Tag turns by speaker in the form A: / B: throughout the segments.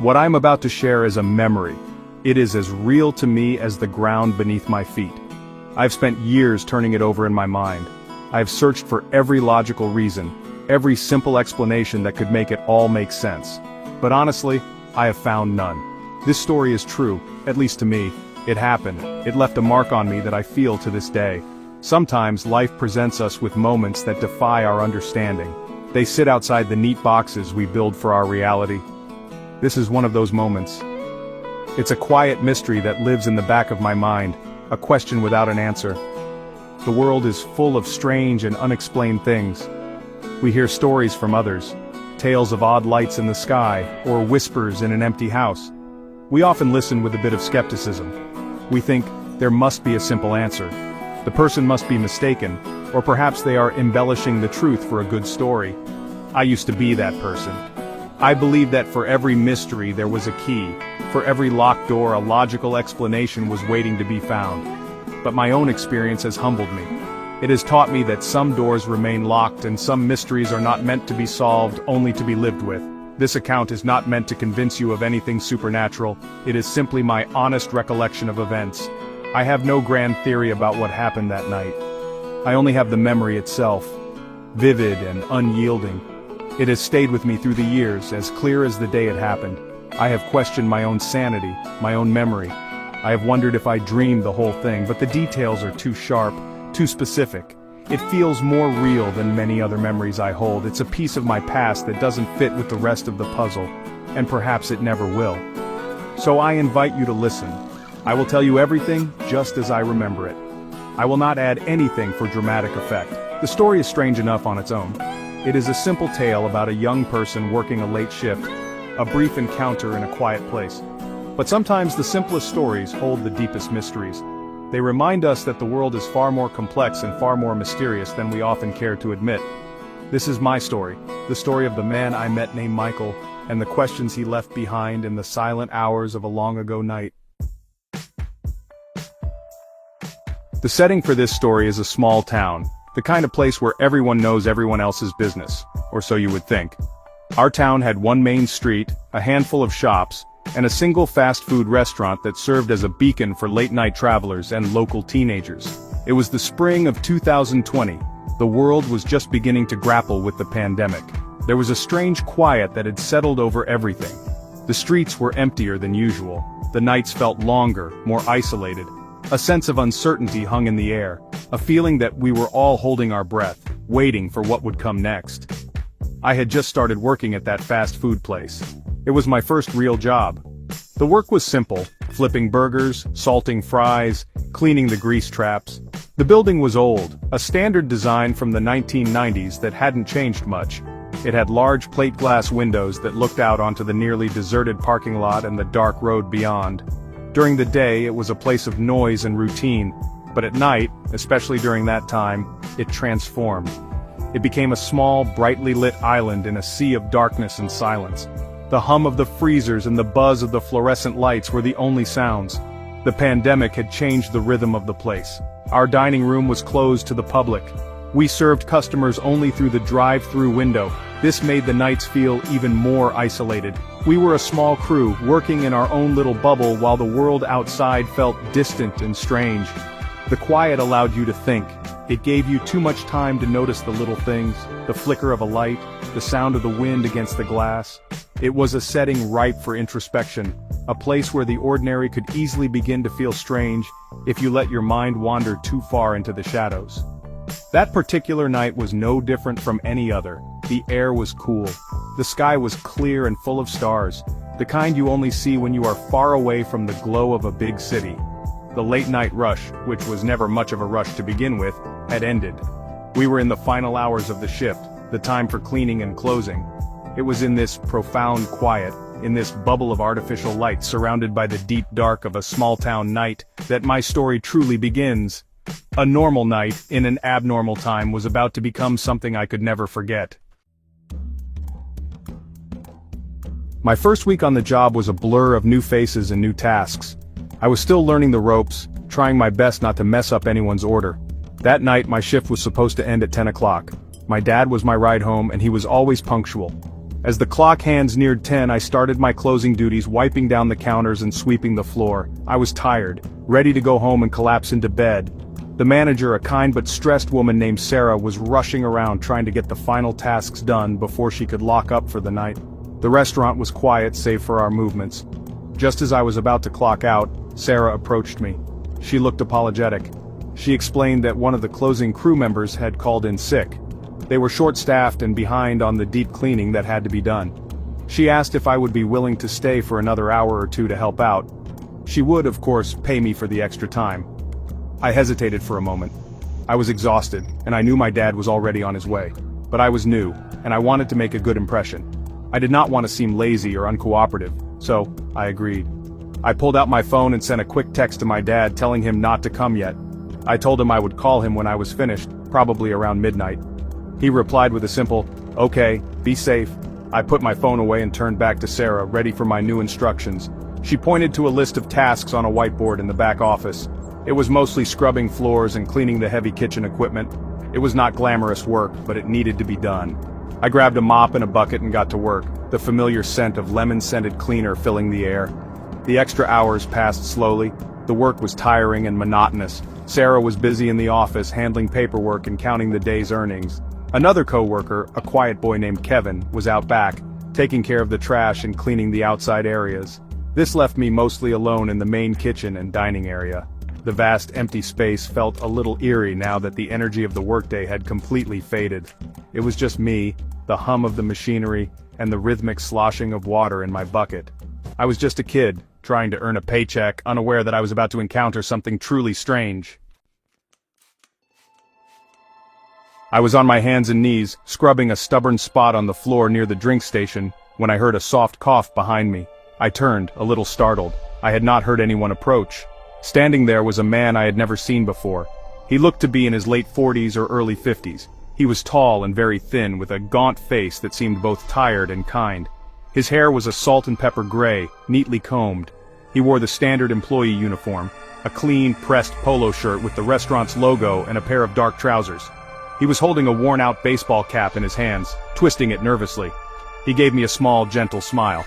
A: What I'm about to share is a memory. It is as real to me as the ground beneath my feet. I've spent years turning it over in my mind. I've searched for every logical reason, every simple explanation that could make it all make sense. But honestly, I have found none. This story is true, at least to me. It happened. It left a mark on me that I feel to this day. Sometimes life presents us with moments that defy our understanding. They sit outside the neat boxes we build for our reality. This is one of those moments. It's a quiet mystery that lives in the back of my mind, a question without an answer. The world is full of strange and unexplained things. We hear stories from others, tales of odd lights in the sky, or whispers in an empty house. We often listen with a bit of skepticism. We think, there must be a simple answer. The person must be mistaken, or perhaps they are embellishing the truth for a good story. I used to be that person. I believed that for every mystery there was a key, for every locked door a logical explanation was waiting to be found. But my own experience has humbled me. It has taught me that some doors remain locked and some mysteries are not meant to be solved, only to be lived with. This account is not meant to convince you of anything supernatural, it is simply my honest recollection of events. I have no grand theory about what happened that night. I only have the memory itself, vivid and unyielding. It has stayed with me through the years, as clear as the day it happened. I have questioned my own sanity, my own memory. I have wondered if I dreamed the whole thing, but the details are too sharp, too specific. It feels more real than many other memories I hold. It's a piece of my past that doesn't fit with the rest of the puzzle, and perhaps it never will. So I invite you to listen. I will tell you everything just as I remember it. I will not add anything for dramatic effect. The story is strange enough on its own. It is a simple tale about a young person working a late shift, a brief encounter in a quiet place. But sometimes the simplest stories hold the deepest mysteries. They remind us that the world is far more complex and far more mysterious than we often care to admit. This is my story, the story of the man I met named Michael, and the questions he left behind in the silent hours of a long-ago night. The setting for this story is a small town, the kind of place where everyone knows everyone else's business, or so you would think. Our town had one main street, a handful of shops, and a single fast food restaurant that served as a beacon for late-night travelers and local teenagers. It was the spring of 2020. The world was just beginning to grapple with the pandemic. There was a strange quiet that had settled over everything. The streets were emptier than usual. The nights felt longer, more isolated. A sense of uncertainty hung in the air, a feeling that we were all holding our breath, waiting for what would come next. I had just started working at that fast food place. It was my first real job. The work was simple, flipping burgers, salting fries, cleaning the grease traps. The building was old, a standard design from the 1990s that hadn't changed much. It had large plate glass windows that looked out onto the nearly deserted parking lot and the dark road beyond. During the day, it was a place of noise and routine, but at night, especially during that time, it transformed. It became a small, brightly lit island in a sea of darkness and silence. The hum of the freezers and the buzz of the fluorescent lights were the only sounds. The pandemic had changed the rhythm of the place. Our dining room was closed to the public. We served customers only through the drive-through window. This made the nights feel even more isolated. We were a small crew, working in our own little bubble while the world outside felt distant and strange. The quiet allowed you to think. It gave you too much time to notice the little things, the flicker of a light, the sound of the wind against the glass. It was a setting ripe for introspection, a place where the ordinary could easily begin to feel strange if you let your mind wander too far into the shadows. That particular night was no different from any other. The air was cool. The sky was clear and full of stars, the kind you only see when you are far away from the glow of a big city. The late-night rush, which was never much of a rush to begin with, had ended. We were in the final hours of the shift, the time for cleaning and closing. It was in this profound quiet, in this bubble of artificial light surrounded by the deep dark of a small-town night, that my story truly begins. A normal night, in an abnormal time, was about to become something I could never forget. My first week on the job was a blur of new faces and new tasks. I was still learning the ropes, trying my best not to mess up anyone's order. That night my shift was supposed to end at 10 o'clock. My dad was my ride home and he was always punctual. As the clock hands neared 10, I started my closing duties, wiping down the counters and sweeping the floor. I was tired, ready to go home and collapse into bed. The manager, a kind but stressed woman named Sarah, was rushing around trying to get the final tasks done before she could lock up for the night. The restaurant was quiet save for our movements. Just as I was about to clock out, Sarah approached me. She looked apologetic. She explained that one of the closing crew members had called in sick. They were short-staffed and behind on the deep cleaning that had to be done. She asked if I would be willing to stay for another hour or two to help out. She would, of course, pay me for the extra time. I hesitated for a moment. I was exhausted, and I knew my dad was already on his way. But I was new, and I wanted to make a good impression. I did not want to seem lazy or uncooperative, so I agreed. I pulled out my phone and sent a quick text to my dad telling him not to come yet. I told him I would call him when I was finished, probably around midnight. He replied with a simple, "Okay, be safe." I put my phone away and turned back to Sarah, ready for my new instructions. She pointed to a list of tasks on a whiteboard in the back office. It was mostly scrubbing floors and cleaning the heavy kitchen equipment. It was not glamorous work, but it needed to be done. I grabbed a mop and a bucket and got to work, the familiar scent of lemon-scented cleaner filling the air. The extra hours passed slowly. The work was tiring and monotonous. Sarah was busy in the office handling paperwork and counting the day's earnings. Another co-worker, a quiet boy named Kevin, was out back, taking care of the trash and cleaning the outside areas. This left me mostly alone in the main kitchen and dining area. The vast empty space felt a little eerie now that the energy of the workday had completely faded. It was just me, the hum of the machinery, and the rhythmic sloshing of water in my bucket. I was just a kid, trying to earn a paycheck, unaware that I was about to encounter something truly strange. I was on my hands and knees, scrubbing a stubborn spot on the floor near the drink station, when I heard a soft cough behind me. I turned, a little startled. I had not heard anyone approach. Standing there was a man I had never seen before. He looked to be in his late 40s or early 50s. He was tall and very thin, with a gaunt face that seemed both tired and kind. His hair was a salt and pepper gray, neatly combed. He wore the standard employee uniform, a clean, pressed polo shirt with the restaurant's logo and a pair of dark trousers. He was holding a worn-out baseball cap in his hands, twisting it nervously. He gave me a small, gentle smile.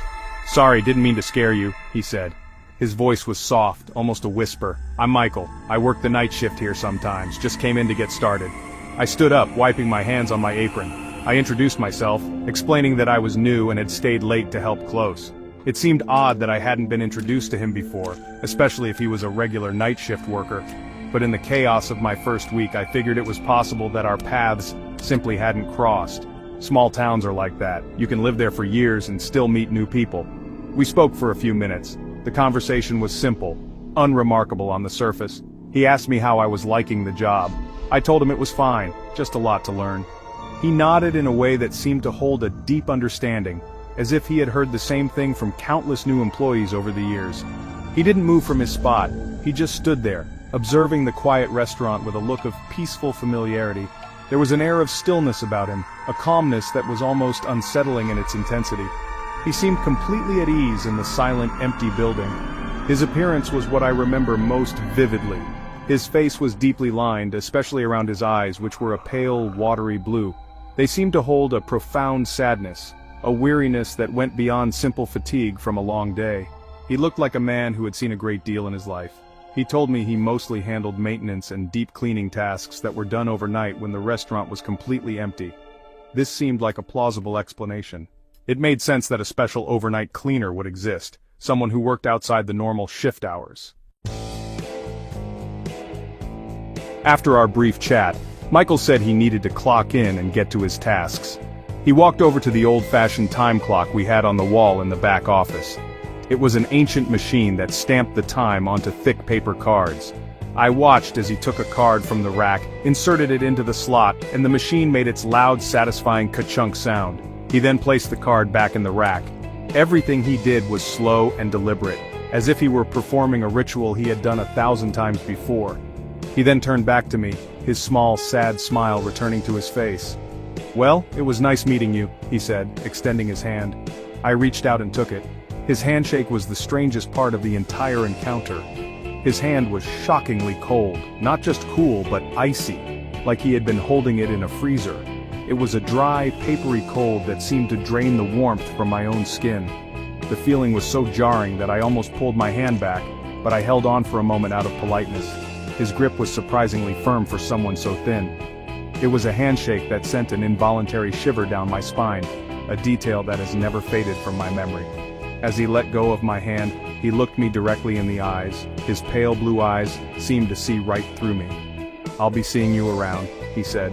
A: "Sorry, didn't mean to scare you," he said. His voice was soft, almost a whisper. "I'm Michael. I work the night shift here sometimes, just came in to get started." I stood up, wiping my hands on my apron. I introduced myself, explaining that I was new and had stayed late to help close. It seemed odd that I hadn't been introduced to him before, especially if he was a regular night shift worker. But in the chaos of my first week, I figured it was possible that our paths simply hadn't crossed. Small towns are like that. You can live there for years and still meet new people. We spoke for a few minutes. The conversation was simple, unremarkable on the surface. He asked me how I was liking the job. I told him it was fine, just a lot to learn. He nodded in a way that seemed to hold a deep understanding, as if he had heard the same thing from countless new employees over the years. He didn't move from his spot. He just stood there, observing the quiet restaurant with a look of peaceful familiarity. There was an air of stillness about him, a calmness that was almost unsettling in its intensity. He seemed completely at ease in the silent, empty building. His appearance was what I remember most vividly. His face was deeply lined, especially around his eyes, which were a pale, watery blue. They seemed to hold a profound sadness, a weariness that went beyond simple fatigue from a long day. He looked like a man who had seen a great deal in his life. He told me he mostly handled maintenance and deep cleaning tasks that were done overnight when the restaurant was completely empty. This seemed like a plausible explanation. It made sense that a special overnight cleaner would exist, someone who worked outside the normal shift hours. After our brief chat, Michael said he needed to clock in and get to his tasks. He walked over to the old-fashioned time clock we had on the wall in the back office. It was an ancient machine that stamped the time onto thick paper cards. I watched as he took a card from the rack, inserted it into the slot, and the machine made its loud, satisfying ka-chunk sound. He then placed the card back in the rack. Everything he did was slow and deliberate, as if he were performing a ritual he had done 1,000 times before. He then turned back to me, his small, sad smile returning to his face. "Well, it was nice meeting you," he said, extending his hand. I reached out and took it. His handshake was the strangest part of the entire encounter. His hand was shockingly cold, not just cool but icy, like he had been holding it in a freezer. It was a dry, papery cold that seemed to drain the warmth from my own skin. The feeling was so jarring that I almost pulled my hand back, but I held on for a moment out of politeness. His grip was surprisingly firm for someone so thin. It was a handshake that sent an involuntary shiver down my spine, a detail that has never faded from my memory. As he let go of my hand, he looked me directly in the eyes. His pale blue eyes seemed to see right through me. "I'll be seeing you around," he said.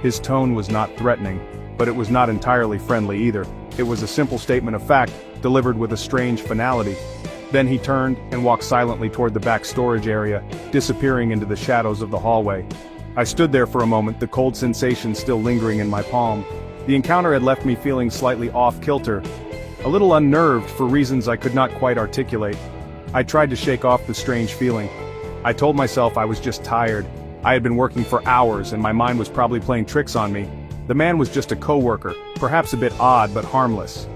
A: His tone was not threatening, but it was not entirely friendly either. It was a simple statement of fact, delivered with a strange finality. Then he turned and walked silently toward the back storage area, disappearing into the shadows of the hallway. I stood there for a moment, the cold sensation still lingering in my palm. The encounter had left me feeling slightly off-kilter, a little unnerved for reasons I could not quite articulate. I tried to shake off the strange feeling. I told myself I was just tired. I had been working for hours and my mind was probably playing tricks on me. The man was just a coworker, perhaps a bit odd but harmless.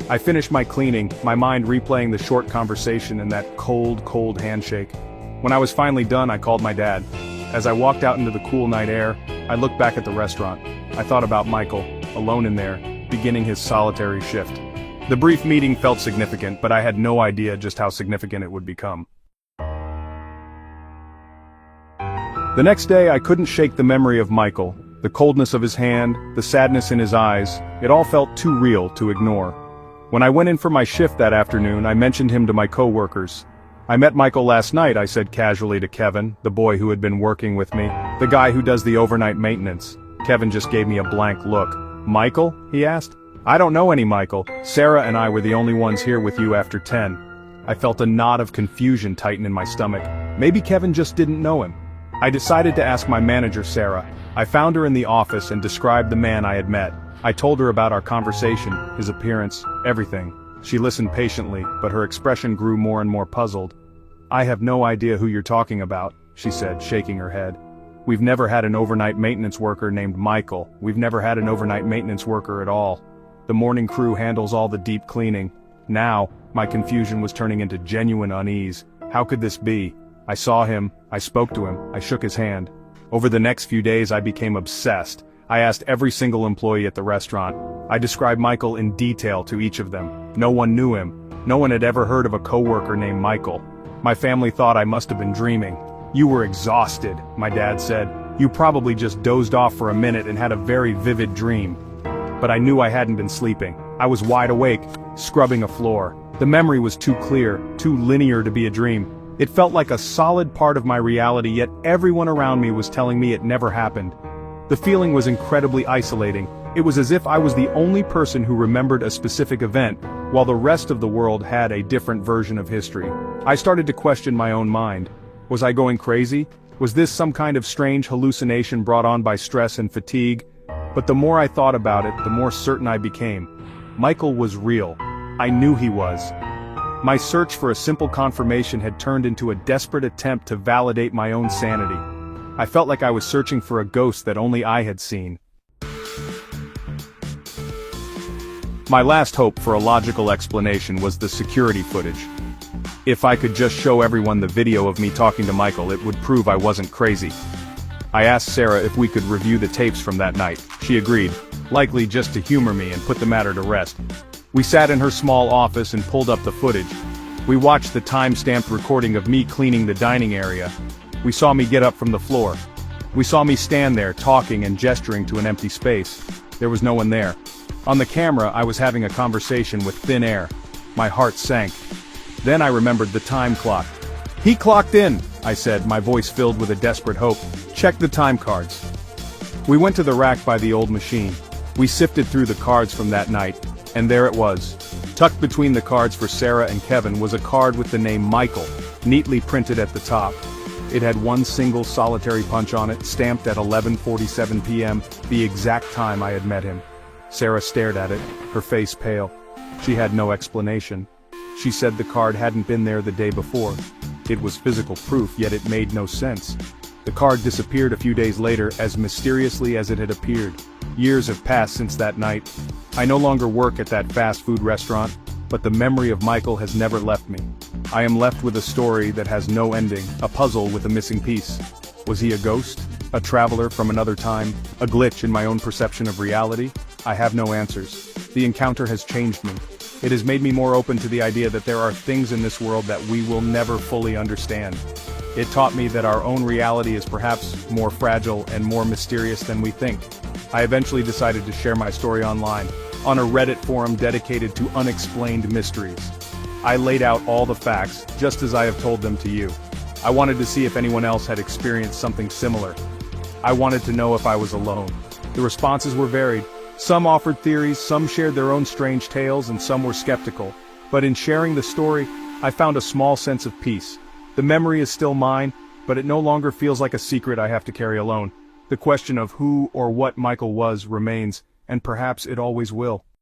A: I finished my cleaning, my mind replaying the short conversation and that cold handshake. When I was finally done, I called my dad. As I walked out into the cool night air, I looked back at the restaurant. I thought about Michael, alone in there, beginning his solitary shift. The brief meeting felt significant, but I had no idea just how significant it would become. The next day I couldn't shake the memory of Michael, the coldness of his hand, the sadness in his eyes. It all felt too real to ignore. When I went in for my shift that afternoon, I mentioned him to my co-workers. "I met Michael last night," I said casually to Kevin, the boy who had been working with me, the guy who does the overnight maintenance. Kevin just gave me a blank look. "Michael?" he asked. "I don't know any Michael. Sarah and I were the only ones here with you after 10. I felt a knot of confusion tighten in my stomach. Maybe Kevin just didn't know him. I decided to ask my manager Sarah. I found her in the office and described the man I had met. I told her about our conversation, his appearance, everything. She listened patiently, but her expression grew more and more puzzled. "I have no idea who you're talking about," she said, shaking her head. "We've never had an overnight maintenance worker named Michael. We've never had an overnight maintenance worker at all. The morning crew handles all the deep cleaning." Now, my confusion was turning into genuine unease. How could this be? I saw him, I spoke to him, I shook his hand. Over the next few days I became obsessed. I asked every single employee at the restaurant. I described Michael in detail to each of them. No one knew him. No one had ever heard of a coworker named Michael. My family thought I must have been dreaming. "You were exhausted," my dad said. "You probably just dozed off for a minute and had a very vivid dream." But I knew I hadn't been sleeping. I was wide awake, scrubbing a floor. The memory was too clear, too linear to be a dream. It felt like a solid part of my reality, yet everyone around me was telling me it never happened. The feeling was incredibly isolating. It was as if I was the only person who remembered a specific event, while the rest of the world had a different version of history. I started to question my own mind. Was I going crazy? Was this some kind of strange hallucination brought on by stress and fatigue? But the more I thought about it, the more certain I became. Michael was real. I knew he was. My search for a simple confirmation had turned into a desperate attempt to validate my own sanity. I felt like I was searching for a ghost that only I had seen. My last hope for a logical explanation was the security footage. If I could just show everyone the video of me talking to Michael, it would prove I wasn't crazy. I asked Sarah if we could review the tapes from that night. She agreed, likely just to humor me and put the matter to rest. We sat in her small office and pulled up the footage. We watched the time-stamped recording of me cleaning the dining area. We saw me get up from the floor. We saw me stand there talking and gesturing to an empty space. There was no one there. On the camera, I was having a conversation with thin air. My heart sank. Then I remembered the time clock. "He clocked in," I said, my voice filled with a desperate hope. "Check the time cards." We went to the rack by the old machine. We sifted through the cards from that night, and there it was. Tucked between the cards for Sarah and Kevin was a card with the name Michael, neatly printed at the top. It had one single solitary punch on it, stamped at 11:47 p.m., the exact time I had met him. Sarah stared at it, her face pale. She had no explanation. She said the card hadn't been there the day before. It was physical proof, yet it made no sense. The card disappeared a few days later as mysteriously as it had appeared. Years have passed since that night. I no longer work at that fast food restaurant, but the memory of Michael has never left me. I am left with a story that has no ending, a puzzle with a missing piece. Was he a ghost? A traveler from another time? A glitch in my own perception of reality? I have no answers. The encounter has changed me. It has made me more open to the idea that there are things in this world that we will never fully understand. It taught me that our own reality is perhaps more fragile and more mysterious than we think. I eventually decided to share my story online, on a Reddit forum dedicated to unexplained mysteries. I laid out all the facts, just as I have told them to you. I wanted to see if anyone else had experienced something similar. I wanted to know if I was alone. The responses were varied. Some offered theories, some shared their own strange tales, and some were skeptical. But in sharing the story, I found a small sense of peace. The memory is still mine, but it no longer feels like a secret I have to carry alone. The question of who or what Michael was remains, and perhaps it always will.